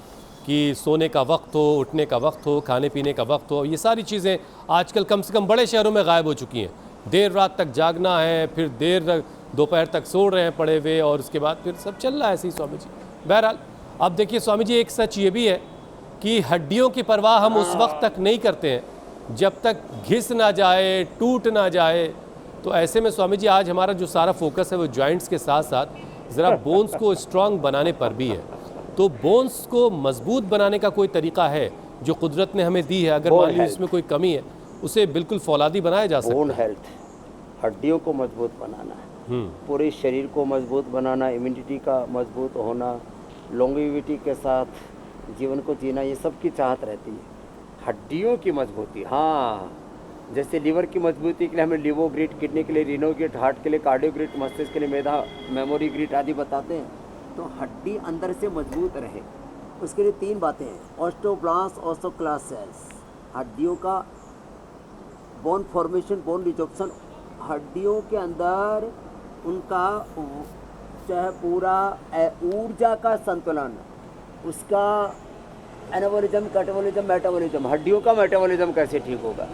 कि सोने का वक्त हो, उठने का वक्त हो, खाने पीने का वक्त हो। ये सारी चीज़ें आजकल कम से कम बड़े शहरों में गायब हो चुकी हैं। देर रात तक जागना है, फिर देर दोपहर तक सो रहे हैं पड़े हुए, और उसके बाद फिर सब चल रहा है ऐसे ही स्वामी जी। बहरहाल अब देखिए स्वामी जी, एक सच ये भी है कि हड्डियों की परवाह हम उस वक्त तक नहीं करते हैं जब तक घिस ना जाए, टूट ना जाए। तो ऐसे में स्वामी जी आज हमारा जो सारा फोकस है वो जॉइंट्स के साथ साथ ज़रा बोन्स को स्ट्रांग बनाने पर भी है। तो बोन्स को मजबूत बनाने का कोई तरीका है जो कुदरत ने हमें दी है? अगर मान लीजिए इसमें कोई कमी है, उसे बिल्कुल फौलादी बनाया जा सकता है। बोन हेल्थ, हड्डियों को मजबूत बनाना है, पूरे शरीर को मजबूत बनाना, इम्यूनिटी का मजबूत होना, लॉन्गेविटी के साथ जीवन को जीना, ये सब की चाहत रहती है। हड्डियों की मजबूती, हाँ, जैसे लीवर की मजबूती के लिए हमें लिवोग्रिट, किडनी के लिए रिनोग्रिट, हार्ट के लिए कार्डियोग्रिट, मस्तिष्क के लिए मेधा मेमोरी ग्रिट आदि बताते हैं। तो हड्डी अंदर से मजबूत रहे उसके लिए 3 बातें हैं, ऑस्टियोब्लास्ट, ऑस्टियोक्लास्ट सेल्स, हड्डियों का बोन फॉर्मेशन, बोन रिजॉर्प्शन, हड्डियों के अंदर उनका चाहे पूरा ऊर्जा का संतुलन, उसका एनाबॉलिज्म, कैटाबॉलिज्म, मेटाबॉलिज्म, हड्डियों का मेटाबॉलिज्म कैसे ठीक होगा?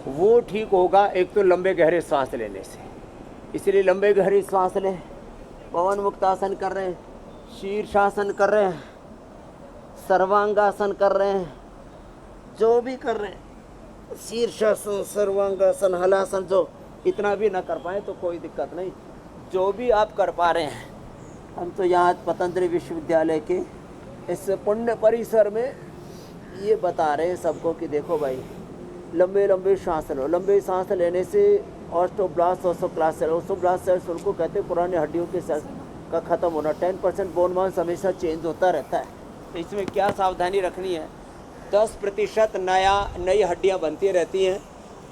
वो ठीक होगा एक तो लंबे गहरे सांस लेने से। इसलिए लंबे गहरे सांस लें, पवन मुक्त आसन कर रहे हैं, शीर्षासन कर रहे हैं, सर्वांगासन कर रहे हैं, जो भी कर रहे हैं, शीर्षासन, सर्वांगासन, हलासन, जो इतना भी ना कर पाए तो कोई दिक्कत नहीं, जो भी आप कर पा रहे हैं। हम तो यहाँ पतंजलि विश्वविद्यालय के इस पुण्य परिसर में ये बता रहे हैं सबको कि देखो भाई, लंबे लंबे सांस लो। लंबे सांस लेने से ऑस्टोब्लास्ट ऑस्टोक्लास्ट सेल्स उनको कहते हैं पुराने हड्डियों के सेल्स का ख़त्म होना। 10% बोन मास हमेशा चेंज होता रहता है, तो इसमें क्या सावधानी रखनी है, 10% नई हड्डियाँ बनती रहती हैं,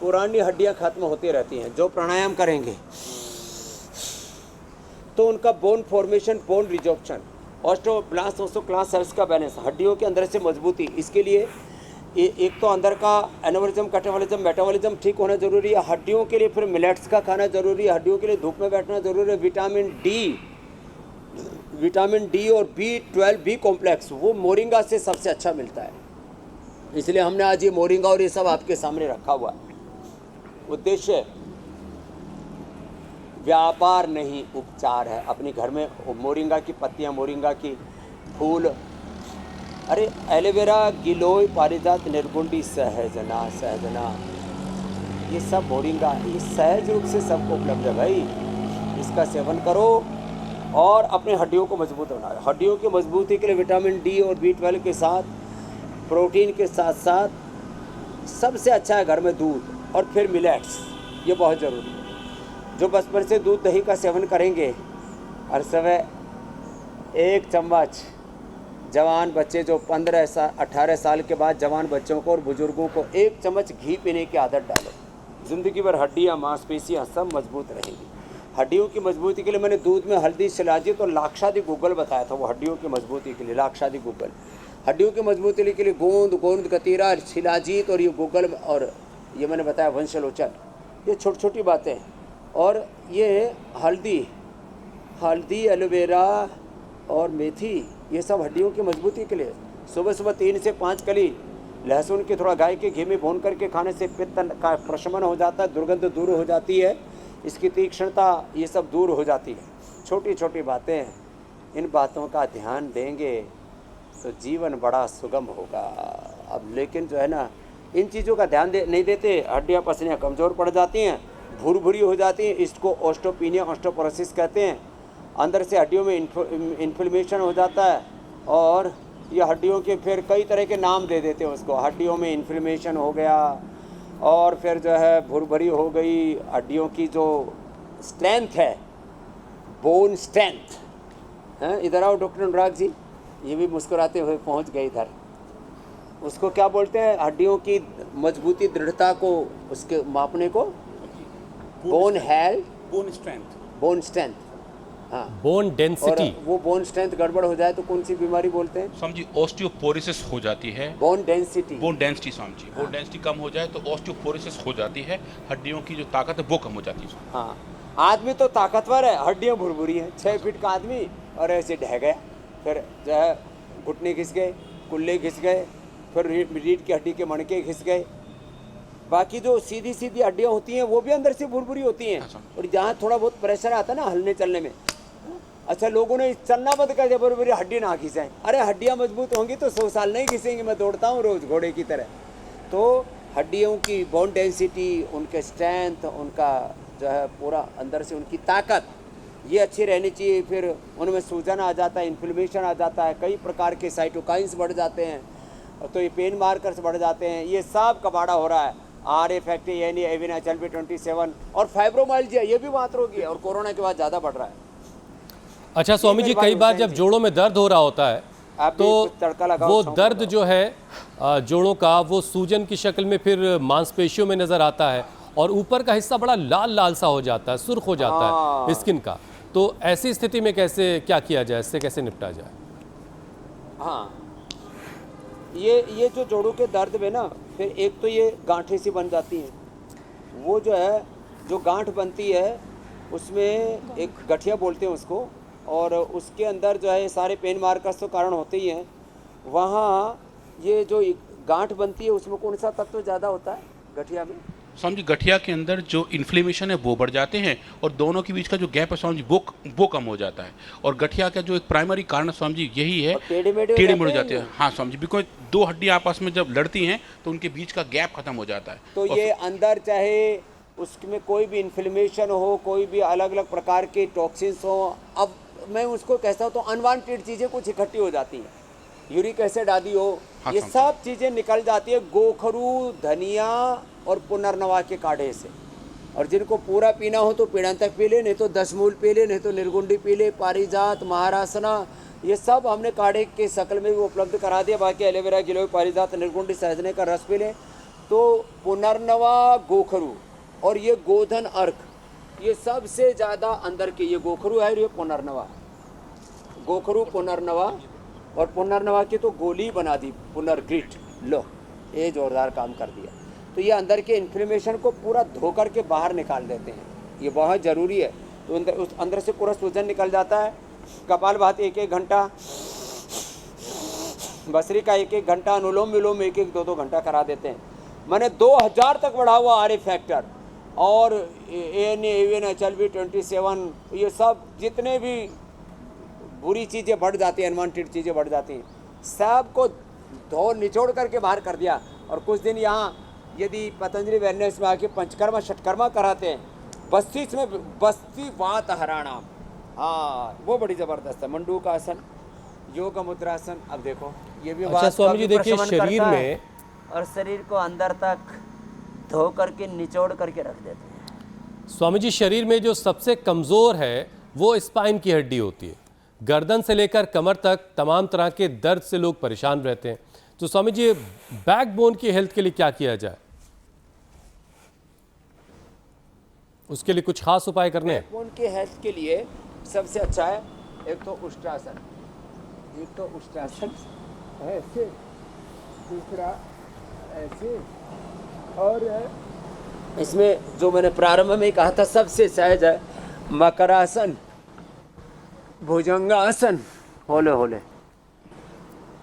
पुरानी हड्डियाँ ख़त्म होती रहती हैं। जो प्राणायाम करेंगे तो उनका bone formation, bone resorption, osteoblast osteoclast cells का बैलेंस, हड्डियों के अंदर से मजबूती, इसके लिए एक तो अंदर का एनाबॉलिज्म, कैटाबॉलिज्म, मेटाबॉलिज्म ठीक होना जरूरी है। हड्डियों के लिए फिर मिलेट्स का खाना जरूरी है, हड्डियों के लिए धूप में बैठना जरूरी है। विटामिन डी और B12 बी कॉम्प्लेक्स वो मोरिंगा से सबसे अच्छा मिलता है, इसलिए हमने आज ये मोरिंगा और ये सब आपके सामने रखा हुआ है। उद्देश्य व्यापार नहीं, उपचार है। अपने घर में मोरिंगा की पत्तियां, मोरिंगा की फूल, अरे एलोवेरा, गिलोय, पारिजात, निर्गुंडी, सहजना, ये सब मोरिंगा, ये सहज रूप से सबको उपलब्ध है भाई। इसका सेवन करो और अपने हड्डियों को मजबूत बनाओ। हड्डियों की मजबूती के लिए विटामिन डी और B12 के साथ, प्रोटीन के साथ साथ सबसे अच्छा है घर में दूध और फिर मिलेट्स, ये बहुत ज़रूरी है। जो बचपन से दूध दही का सेवन करेंगे, हर समय 1 चम्मच, जवान बच्चे जो 18 साल के बाद जवान बच्चों को और बुजुर्गों को 1 चम्मच घी पीने की आदत डालो। ज़िंदगी भर हड्डियाँ, मांसपेशियाँ सब मजबूत रहेंगी। हड्डियों की मजबूती के लिए मैंने दूध में हल्दी, शिलाजीत और लाक्षादि गूगल बताया था, वो हड्डियों की मजबूती के लिए लाक्षादि गूगल। हड्डियों की मजबूती के लिए गोंद कतीरा, शिलाजीत और ये गूगल, और ये मैंने बताया वंशलोचन, ये छोटी छोटी बातें हैं। और ये हल्दी, एलोवेरा और मेथी, ये सब हड्डियों की मजबूती के लिए। सुबह सुबह 3 से 5 कली लहसुन की थोड़ा गाय के घी में भून करके खाने से पित्त का प्रशमन हो जाता है, दुर्गंध दूर हो जाती है, इसकी तीक्ष्णता ये सब दूर हो जाती है। छोटी छोटी बातें हैं, इन बातों का ध्यान देंगे तो जीवन बड़ा सुगम होगा। अब लेकिन जो है ना, इन चीज़ों का ध्यान नहीं देते, हड्डियाँ पसलियाँ कमज़ोर पड़ जाती हैं, भूरी हो जाती हैं। इसको ऑस्टोपीनिया, ऑस्टोपोरोसिस कहते हैं। अंदर से हड्डियों में इन्फ्लेमेशन हो जाता है और ये हड्डियों के फिर कई तरह के नाम दे देते हैं उसको। हड्डियों में इन्फ्लेमेशन हो गया और फिर जो है भूरी हो गई। हड्डियों की जो स्ट्रेंथ है, बोन स्ट्रेंथ है। इधर आओ डॉक्टर अनुराग जी, ये भी मुस्कुराते हुए पहुंच गए इधर। उसको क्या बोलते हैं, हड्डियों की मजबूती, दृढ़ता को उसके मापने को बोन स्ट्रेंथ, हाँ, बोन डेंसिटी। वो बोन स्ट्रेंथ गड़बड़ हो जाए तो कौन सी बीमारी बोलते हैं? समझी, ऑस्टियोपोरोसिस हो जाती है। बोन डेंसिटी समझी, बोन डेंसिटी कम हो जाए तो ऑस्टियोपोरोसिस हो जाती है, हड्डियों की जो ताकत है वो कम हो जाती है। हाँ, आदमी तो ताकतवर है, हड्डियाँ भुरभुरी हैं। 6 फीट का आदमी और ऐसे ढह गया, फिर जो है घुटने घिस गए, कुल्ले घिस गए, फिर रीढ़ की हड्डी के मणके घिस गए। बाकी जो सीधी सीधी हड्डियाँ होती हैं वो भी अंदर से भुरभुरी होती हैं। और जहाँ थोड़ा बहुत प्रेशर आता है ना हलने चलने में, अच्छा लोगों ने चलना बंद कर दिया, बड़ी हड्डी ना घिसें। अरे हड्डियाँ मजबूत होंगी तो 100 साल नहीं घिसेंगी, मैं दौड़ता हूँ रोज़ घोड़े की तरह। तो हड्डियों की बोन डेंसिटी, उनके स्ट्रेंथ, उनका जो है पूरा अंदर से उनकी ताकत, ये अच्छी रहनी चाहिए। फिर उनमें सूजन आ जाता है, इन्फ्लेमेशन आ जाता है, कई प्रकार के साइटोकाइंस बढ़ जाते हैं, तो ये पेन मार्कर्स बढ़ जाते हैं। ये सब कबाड़ा हो रहा है। RA फैक्ट्री यानी एविन HLB27 और फाइब्रोमाइल्जिया, ये भी मात्र होगी और कोरोना के बाद ज़्यादा बढ़ रहा है। अच्छा स्वामी जी, कई बार जब जोड़ों में दर्द हो रहा होता है तो वो दर्द जो है जोड़ों का, वो सूजन की शक्ल में फिर मांसपेशियों में नज़र आता है और ऊपर का हिस्सा बड़ा लाल लाल सा हो जाता है, सुर्ख हो जाता है स्किन का। तो ऐसी स्थिति में कैसे क्या किया जाए, इससे कैसे निपटा जाए? हाँ, ये जो जोड़ों के दर्द में ना, फिर एक तो ये गांठें सी बन जाती हैं। वो जो है, जो गांठ बनती है उसमें एक गठिया बोलते हैं उसको, और उसके अंदर जो है सारे पेन मार्कर्स तो कारण होते ही हैं। वहाँ ये जो गांठ बनती है उसमें कौन सा तत्व ज़्यादा होता है गठिया में? स्वामी जी गठिया के अंदर जो इन्फ्लेमेशन है वो बढ़ जाते हैं और दोनों के बीच का जो गैप है स्वामी जी वो कम हो जाता है। और गठिया का जो एक प्राइमरी कारण स्वामी जी यही है, टेढ़े मेढ़े हो जाते हैं। हाँ स्वामी जी, बिकॉज दो हड्डियाँ आपस में जब लड़ती हैं तो उनके बीच का गैप खत्म हो जाता है। तो ये अंदर चाहे उसमें कोई भी इन्फ्लेमेशन हो, कोई भी अलग अलग प्रकार के टॉक्सिन्स हो, अब मैं उसको कहता हूँ तो अनवांटेड चीज़ें कुछ इकट्ठी हो जाती हैं, यूरिक एसिड आदि हो, हाँ, ये सब चीज़ें निकल जाती है गोखरू, धनिया और पुनर्नवा के काढ़े से। और जिनको पूरा पीना हो तो पीड़ांतक पी ले, नहीं तो 10 मूल पी ले, नहीं तो निर्गुंडी पी ले, पारिजात, महारासना, ये सब हमने काढ़े के शक्ल में भी उपलब्ध करा दिया। बाकी एलोवेरा, गिलोय, पारिजात, निर्गुंडी, सहजने का रस पी लें। तो पुनर्नवा, गोखरू और ये गोधन अर्क, ये सबसे ज़्यादा अंदर के, ये गोखरू है और ये पुनर्नवा, गोखरू पुनर्नवा, और पुनर्नवा की तो गोली बना दी पुनर्ग्रिट, लो ये जोरदार काम कर दिया। तो ये अंदर के इन्फ्लेमेशन को पूरा धो कर के बाहर निकाल देते हैं, ये बहुत ज़रूरी है। तो अंदर से पूरा सूजन निकल जाता है। कपालभाति 1-1 घंटा, भस्त्रिका 1-1 घंटा, अनुलोम विलोम 1-1, 2-2 घंटा करा देते हैं। मैंने 2000 तक बढ़ा हुआ आर फैक्टर और ANA, HLV 27, ये सब जितने भी बुरी चीज़ें बढ़ जाती हैं, अनवांटेड चीज़ें बढ़ जाती हैं, सब को धो निचोड़ करके बाहर कर दिया। और कुछ दिन यहाँ यदि पतंजलि वेलनेस में आके पंचकर्मा षटकर्मा कराते हैं, बस्ती वात हराणा, हाँ वो बड़ी ज़बरदस्त है। मंडूक आसन, योग मुद्रासन। अब देखो ये भी अच्छा स्वामी जी देखिए, शरीर में और शरीर को अंदर तक धो करके निचोड़ करके रख देते हैं। स्वामी जी शरीर में जो सबसे कमज़ोर है वो स्पाइन की हड्डी होती है। गर्दन से लेकर कमर तक तमाम तरह के दर्द से लोग परेशान रहते हैं। तो स्वामी जी बैकबोन की हेल्थ के लिए क्या किया जाए, उसके लिए कुछ खास उपाय करने हैं? बैकबोन की हेल्थ के लिए सबसे अच्छा है एक तो उष्ट्रासन, ऐसे, दूसरा ऐसे, और इसमें जो मैंने प्रारंभ में कहा था सबसे सहज है मकरासन, भुजंगासन, होले होले,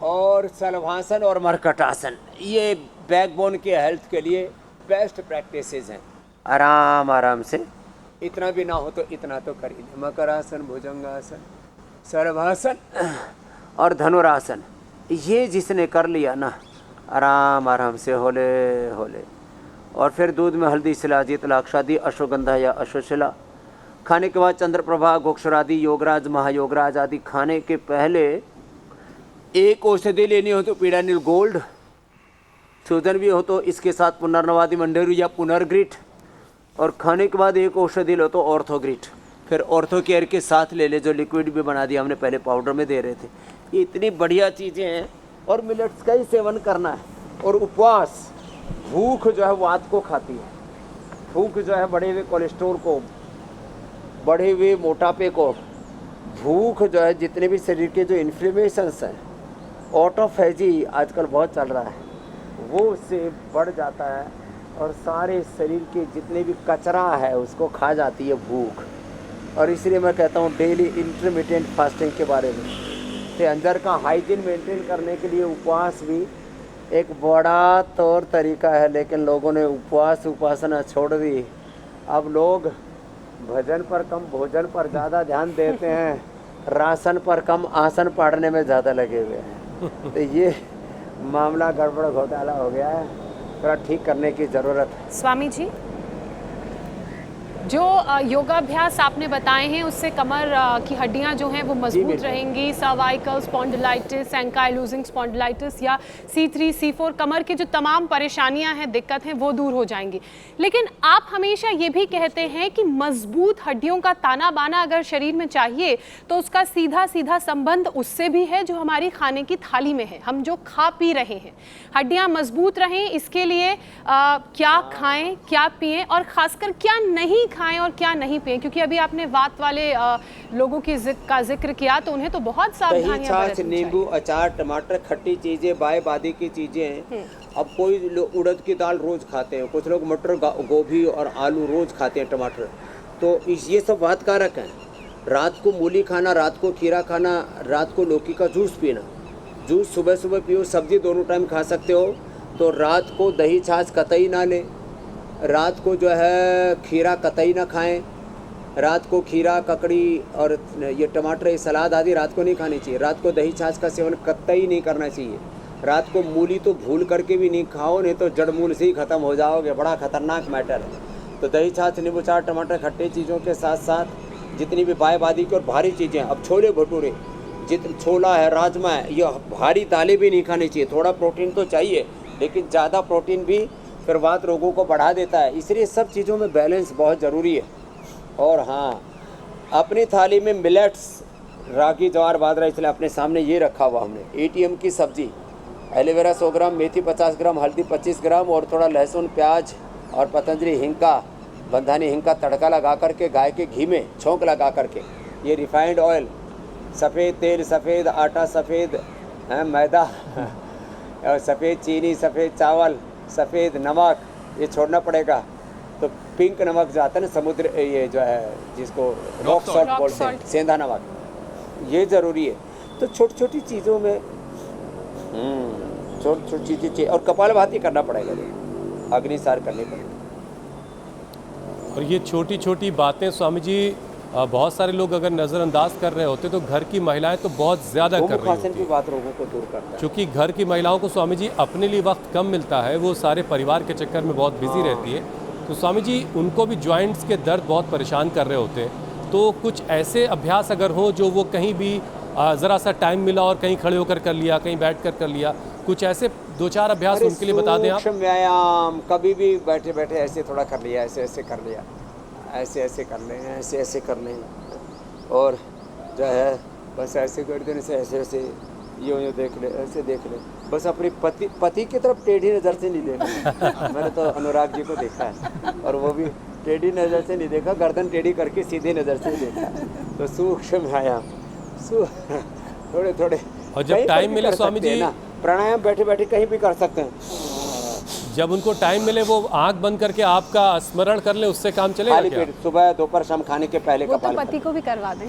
और सलभासन और मरकटासन। ये बैकबोन के हेल्थ के लिए बेस्ट प्रैक्टिसेस हैं। आराम आराम से, इतना भी ना हो तो इतना तो कर ही। मकरासन, भुजंगासन, सलभासन और धनुरासन, ये जिसने कर लिया ना, आराम आराम से होले होले। और फिर दूध में हल्दी, शिलाजीत, लाक्षादी, अश्वगंधा या अश्वशिला। खाने के बाद चंद्रप्रभा, गोक्षरादि, योगराज, महायोगराज आदि खाने के पहले एक औषधि लेनी हो तो पीड़ानील गोल्ड, सूजन भी हो तो इसके साथ पुनर्नवादि मंडेरू या पुनर्ग्रिट, और खाने के बाद एक औषधि लो तो ऑर्थोग्रिट। फिर ऑर्थो केयर के साथ ले ले, जो लिक्विड भी बना दिया हमने, पहले पाउडर में दे रहे थे। ये इतनी बढ़िया चीज़ें हैं। और मिलेट्स का ही सेवन करना है। और उपवास, भूख जो है वात को खाती है, भूख जो है बढ़े हुए कोलेस्ट्रॉल को, बढ़े हुए मोटापे को, भूख जो है जितने भी शरीर के जो इन्फ्लेमेशंस हैं, ऑटोफेजी आजकल बहुत चल रहा है, वो उससे बढ़ जाता है और सारे शरीर के जितने भी कचरा है उसको खा जाती है भूख। और इसलिए मैं कहता हूँ डेली इंटरमिटेंट फास्टिंग के बारे में, तो अंदर का हाइजीन मेंटेन करने के लिए उपवास भी एक बड़ा तौर तरीका है। लेकिन लोगों ने उपवास उपासना छोड़ दी। अब लोग भजन पर कम, भोजन पर ज़्यादा ध्यान देते हैं, राशन पर कम, आसन पढ़ने में ज़्यादा लगे हुए हैं। तो ये मामला गड़बड़ घोटाला हो गया है, थोड़ा ठीक करने की ज़रूरत है। स्वामी जी, जो योगाभ्यास आपने बताए हैं उससे कमर की हड्डियां जो हैं वो मजबूत रहेंगी। सर्वाइकल स्पॉन्डिलाइटिस, एंकाइलोजिंग स्पॉन्डिलाइटिस या C3, C4, कमर की जो तमाम परेशानियां हैं, दिक्कत हैं, वो दूर हो जाएंगी। लेकिन आप हमेशा ये भी कहते हैं कि मजबूत हड्डियों का ताना बाना अगर शरीर में चाहिए तो उसका सीधा सीधा संबंध उससे भी है जो हमारी खाने की थाली में है, हम जो खा पी रहे हैं। हड्डियाँ मजबूत रहें इसके लिए क्या खाएँ, क्या पिएँ और ख़ासकर क्या नहीं खाएं और क्या नहीं पिएं, क्योंकि अभी आपने वात वाले लोगों की का जिक्र किया तो उन्हें तो बहुत सावधानियां बरतनी चाहिए। नींबू, अचार, टमाटर, खट्टी चीजें, बाय बादी की चीजें हैं। अब कोई लोग उड़द की दाल रोज खाते हैं, कुछ लोग मटर, गोभी और आलू रोज खाते हैं, टमाटर, तो ये सब वात कारक है। रात को मूली खाना, रात को खीरा खाना, रात को लौकी का जूस पीना, जूस सुबह सुबह पियो, सब्जी दोनों टाइम खा सकते हो। तो रात को दही छाछ कतई ना लें, रात को जो है खीरा कतई ना खाएं। रात को खीरा, ककड़ी और ये टमाटर, ये सलाद आदि रात को नहीं खानी चाहिए। रात को दही छाछ का सेवन कतई नहीं करना चाहिए। रात को मूली तो भूल करके भी नहीं खाओ, नहीं तो जड़ मूल से ही ख़त्म हो जाओगे, बड़ा खतरनाक मैटर है। तो दही छाछ, नींबू चाट, टमाटर, खट्टे चीज़ों के साथ साथ जितनी भी बायबादी की और भारी चीज़ें, अब छोले भटूरे, जितने छोला है, राजमा है, ये भारी दालें भी नहीं खानी चाहिए। थोड़ा प्रोटीन तो चाहिए, लेकिन ज़्यादा प्रोटीन भी फिर वात रोगों को बढ़ा देता है, इसलिए सब चीज़ों में बैलेंस बहुत ज़रूरी है। और हाँ, अपनी थाली में मिलेट्स, रागी, ज्वार, बाजरा, इसलिए अपने सामने ये रखा हुआ हमने। ATM की सब्ज़ी, एलोवेरा 100 ग्राम, मेथी 50 ग्राम, हल्दी 25 ग्राम और थोड़ा लहसुन, प्याज और पतंजलि हिंग का, बंधानी हिंग का तड़का लगा करके गाय के घी में छौंक लगा करके, ये रिफाइंड ऑयल, सफ़ेद तेल, सफ़ेद आटा, सफ़ेद मैदा और सफ़ेद चीनी, सफ़ेद चावल, सफ़ेद नमक, ये छोड़ना पड़ेगा। तो पिंक नमक जो आता है ना, समुद्र, ये जो है जिसको रॉक सॉल्ट बोलते हैं, सेंधा नमक, ये ज़रूरी है। तो छोटी छोटी चीज़ों में छोटी छोटी चीज़ें, और कपालभाति करना पड़ेगा, अग्निसार करनी पड़ेगी। और ये छोटी छोटी बातें स्वामी जी बहुत सारे लोग अगर नज़रअंदाज कर रहे होते तो घर की महिलाएं तो बहुत ज़्यादा कर रही होती की बात रोगों को दूर करता है। क्योंकि घर की महिलाओं को स्वामी जी अपने लिए वक्त कम मिलता है, वो सारे परिवार के चक्कर में बहुत बिजी रहती है। तो स्वामी जी उनको भी जॉइंट्स के दर्द बहुत परेशान कर रहे होते हैं। तो कुछ ऐसे अभ्यास अगर हो जो वो कहीं भी ज़रा सा टाइम मिला और कहीं खड़े होकर कर लिया, कहीं बैठ कर लिया, कुछ ऐसे 2-4 अभ्यास उनके लिए बता दें आप। सूक्ष्म व्यायाम, कभी भी बैठे बैठे ऐसे थोड़ा कर लिया, ऐसे ऐसे कर लिया, ऐसे ऐसे कर लें, ऐसे ऐसे कर लें, और जो है बस ऐसे कर देने से ऐसे ऐसे यूँ यूँ देख ले, ऐसे देख ले, बस अपनी पति की तरफ टेढ़ी नज़र से नहीं देखना। मैंने तो अनुराग जी को देखा है, और वो भी टेढ़ी नज़र से नहीं देखा, गर्दन टेढ़ी करके सीधे नज़र से देखा। तो सूक्ष्म व्यायाम थोड़े थोड़े, और जब टाइम मिले स्वामी जी, प्राणायाम बैठे बैठे कहीं भी कर सकते हैं। जब उनको टाइम मिले वो आंख बंद करके आपका स्मरण कर ले, उससे काम चलेगा क्या? सुबह, दोपहर, शाम खाने के पहले वो तो पति को भी करवा दें।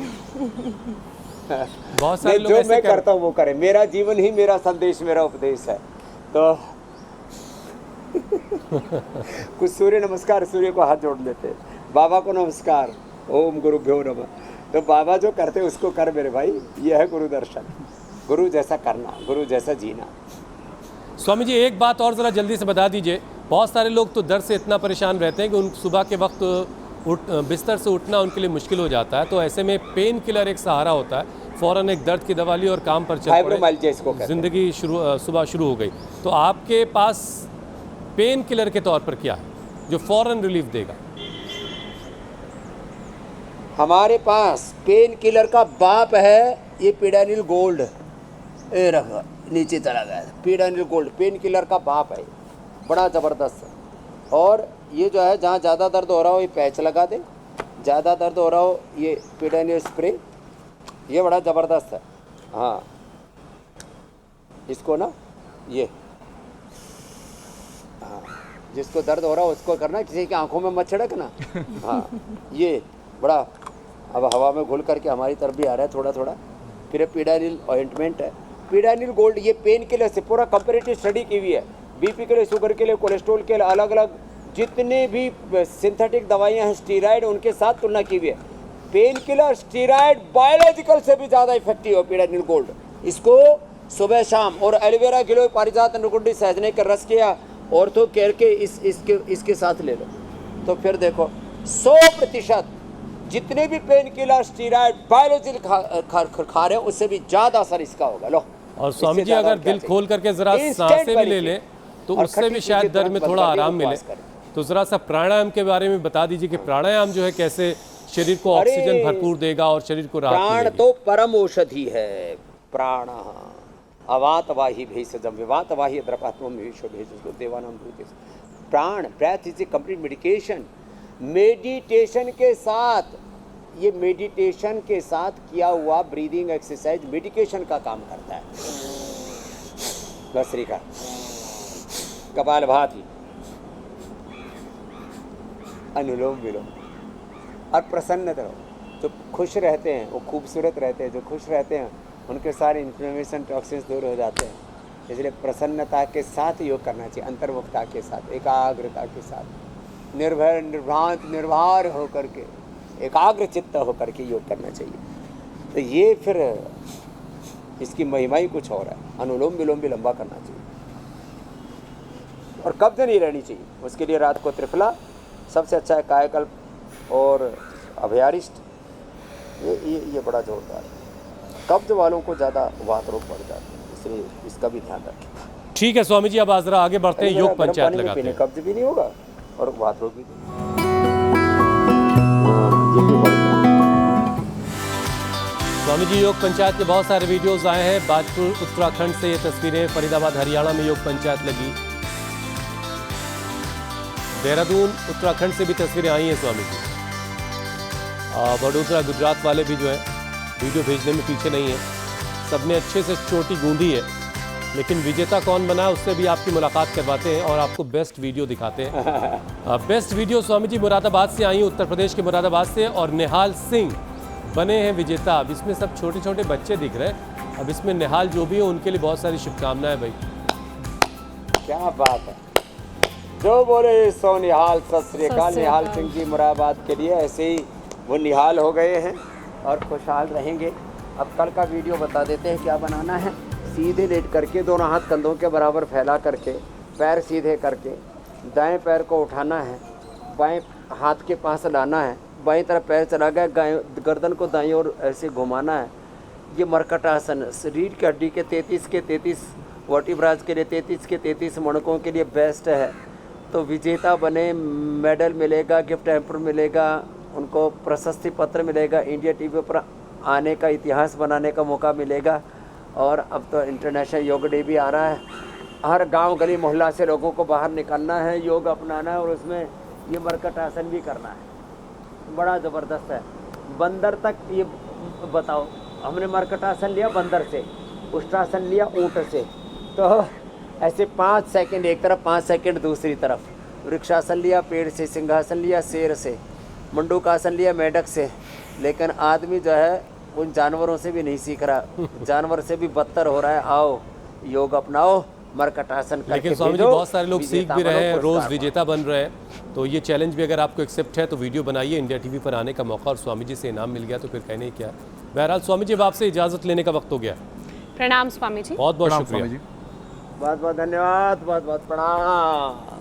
बहुत सारे लोग जो ऐसे मैं करता हूँ वो करें, मेरा जीवन ही मेरा संदेश, मेरा उपदेश है। तो कुछ सूर्य नमस्कार, सूर्य को हाथ जोड़ लेते, बाबा को नमस्कार, ओम गुरुभ्यो नमः। तो बाबा जो करते उसको कर मेरे भाई, यह है गुरु दर्शन, गुरु जैसा करना, गुरु जैसा जीना। स्वामी जी एक बात और ज़रा जल्दी से बता दीजिए, बहुत सारे लोग तो दर्द से इतना परेशान रहते हैं कि उन सुबह के वक्त बिस्तर से उठना उनके लिए मुश्किल हो जाता है। तो ऐसे में पेन किलर एक सहारा होता है, फ़ौरन एक दर्द की दवा ली और काम पर चल पड़े, ज़िंदगी सुबह शुरू हो गई। तो आपके पास पेन किलर के तौर पर क्या है जो फ़ौरन रिलीफ देगा? हमारे पास पेन किलर का बाप है ये पीडानिल गोल्ड, ए रखा नीचे चला गया, पीडानिल गोल्ड पेन किलर का बाप है, बड़ा ज़बरदस्त है। और ये जो है जहाँ ज़्यादा दर्द हो रहा हो ये पैच लगा दे, ज़्यादा दर्द हो रहा हो ये पीडानिल स्प्रे, ये बड़ा ज़बरदस्त है। हाँ, इसको ना ये, हाँ, जिसको दर्द हो रहा हो उसको करना, किसी की आंखों में मत छिड़क ना। हाँ, ये बड़ा अब हवा में घुल करके हमारी तरफ भी आ रहा है थोड़ा थोड़ा। फिर पीडानिल ऑइंटमेंट है, पीडानिल गोल्ड, ये पेन किलर से पूरा कंपैरेटिव स्टडी की हुई है, बीपी के लिए, शुगर के लिए, कोलेस्ट्रॉल के लिए, अलग अलग जितने भी सिंथेटिक दवाइयाँ हैं, स्टीरॉयड, उनके साथ तुलना की हुई है। पेन किलर स्टीरॉयड बायोलॉजिकल से भी ज़्यादा इफेक्टिव है पीडानिल गोल्ड। इसको सुबह शाम, और एलोवेरा, गिलोय, पारिजात, नकुंडी, सहजने का रस किया ऑर्थो केयर के इसके साथ ले लो, तो फिर देखो 100% जितने भी पेन किलर स्टीरॉयड बायोलॉजिकल खा रहे हो उससे भी ज़्यादा असर इसका होगा। लो, और स्वामी जी अगर दिल खोल करके ज़रा सांसें भी ले लें तो उससे भी शायद दर्द में थोड़ा आराम मिले। तो ज़रा सा प्राणायाम के बारे में बता दीजिए कि प्राणायाम जो है कैसे शरीर को ऑक्सीजन भरपूर देगा और शरीर को राहत प्राण तो परम औषधि है। प्राण अवातवाही भेषजम विवातवाही द्रपात्मम भेषजो देवानाम भूतेषु। Prana, breath is a complete medication. Meditation के साथ, ये मेडिटेशन के साथ किया हुआ ब्रीदिंग एक्सरसाइज मेडिकेशन का काम करता है। भस्त्रिका, कपालभाति, अनुलोम विलोम, और प्रसन्न रहो। जो खुश रहते हैं वो खूबसूरत रहते हैं, जो खुश रहते हैं उनके सारे इन्फ्लेमेशन, टॉक्सिन्स दूर हो जाते हैं। इसलिए प्रसन्नता के साथ योग करना चाहिए, अंतर्मुखता के साथ, एकाग्रता के साथ। निर्भय, निर्भ्रांत, निर्भर होकर के, एकाग्र चित्त होकर के योग करना चाहिए। तो ये फिर इसकी महिमा ही कुछ और है। अनुलोम विलोम भी लंबा करना चाहिए और कब्ज नहीं रहनी चाहिए। उसके लिए रात को त्रिफला सबसे अच्छा है, कायाकल्प और अभयारिष्ट, ये बड़ा जोरदार है। कब्ज वालों को ज़्यादा वात रोग बढ़ जाते हैं, इसलिए इसका भी ध्यान रखें। ठीक है स्वामी जी, अब आज जरा आगे बढ़ते हैं, योग पंचायत लगाते हैं। कब्ज भी नहीं होगा और वात रोग भी स्वामी जी, योग पंचायत के बहुत सारे वीडियोस आए हैं। बाजपुर उत्तराखंड से ये तस्वीरें, फरीदाबाद हरियाणा में योग पंचायत लगी, देहरादून उत्तराखंड से भी तस्वीरें आई हैं स्वामी जी। वडोदरा गुजरात वाले भी जो है वीडियो भेजने में पीछे नहीं है, सबने अच्छे से चोटी गूंदी है। लेकिन विजेता कौन बना है उससे भी आपकी मुलाकात करवाते हैं और आपको बेस्ट वीडियो दिखाते हैं। बेस्ट वीडियो स्वामी जी मुरादाबाद से आई, उत्तर प्रदेश के मुरादाबाद से, और निहाल सिंह बने हैं विजेता। अब इसमें सब छोटे छोटे बच्चे दिख रहे हैं। अब इसमें निहाल जो भी है उनके लिए बहुत सारी शुभकामनाएं भाई। क्या बात है, जो बोले सो निहाल। सत श्री अकाल। निहाल सिंह जी मुरादाबाद के लिए ऐसे ही वो निहाल हो गए हैं और खुशहाल रहेंगे। अब कल का वीडियो बता देते हैं क्या बनाना है। सीधे लेट करके, दोनों हाथ कंधों के बराबर फैला करके, पैर सीधे करके, दाएं पैर को उठाना है, बाएं हाथ के पास लाना है, बाएं तरफ पैर चला गया, गर्दन को दाएं ओर ऐसे घुमाना है। ये मरकट आसन रीढ़ की हड्डी के 33 के 33, वर्टिब्राज के लिए 33 के 33 मणकों के लिए बेस्ट है। तो विजेता बने, मेडल मिलेगा, गिफ्ट हैम्पर मिलेगा, उनको प्रशस्ति पत्र मिलेगा, इंडिया टीवी पर आने का, इतिहास बनाने का मौका मिलेगा। और अब तो इंटरनेशनल योग डे भी आ रहा है। हर गांव गली मोहल्ला से लोगों को बाहर निकलना है, योग अपनाना है और उसमें ये मरकट आसन भी करना है। बड़ा ज़बरदस्त है। बंदर तक ये बताओ, हमने मरकट आसन लिया बंदर से, उष्ट्रासन लिया ऊँट से, तो ऐसे 5 सेकंड एक तरफ, 5 सेकंड दूसरी तरफ। वृक्षासन लिया पेड़ से, सिंहासन लिया शेर से, मंडूकासन लिया मेढक से। लेकिन आदमी जो है उन जानवरों से भी नहीं सीख रहा, जानवर से भी बदतर हो रहा है। आओ योग अपनाओ, मरकट आसन करके। लेकिन स्वामी जी बहुत सारे लोग सीख भी रहे हैं, रोज विजेता बन रहे हैं। तो ये चैलेंज भी अगर आपको एक्सेप्ट है तो वीडियो बनाइए, इंडिया टीवी पर आने का मौका, और स्वामी जी से इनाम मिल गया तो फिर कहने क्या। बहरहाल स्वामी जी, अब आपसे इजाजत लेने का वक्त हो गया। प्रणाम स्वामी जी। बहुत बहुत शुक्रिया, बहुत बहुत धन्यवाद, बहुत बहुत प्रणाम।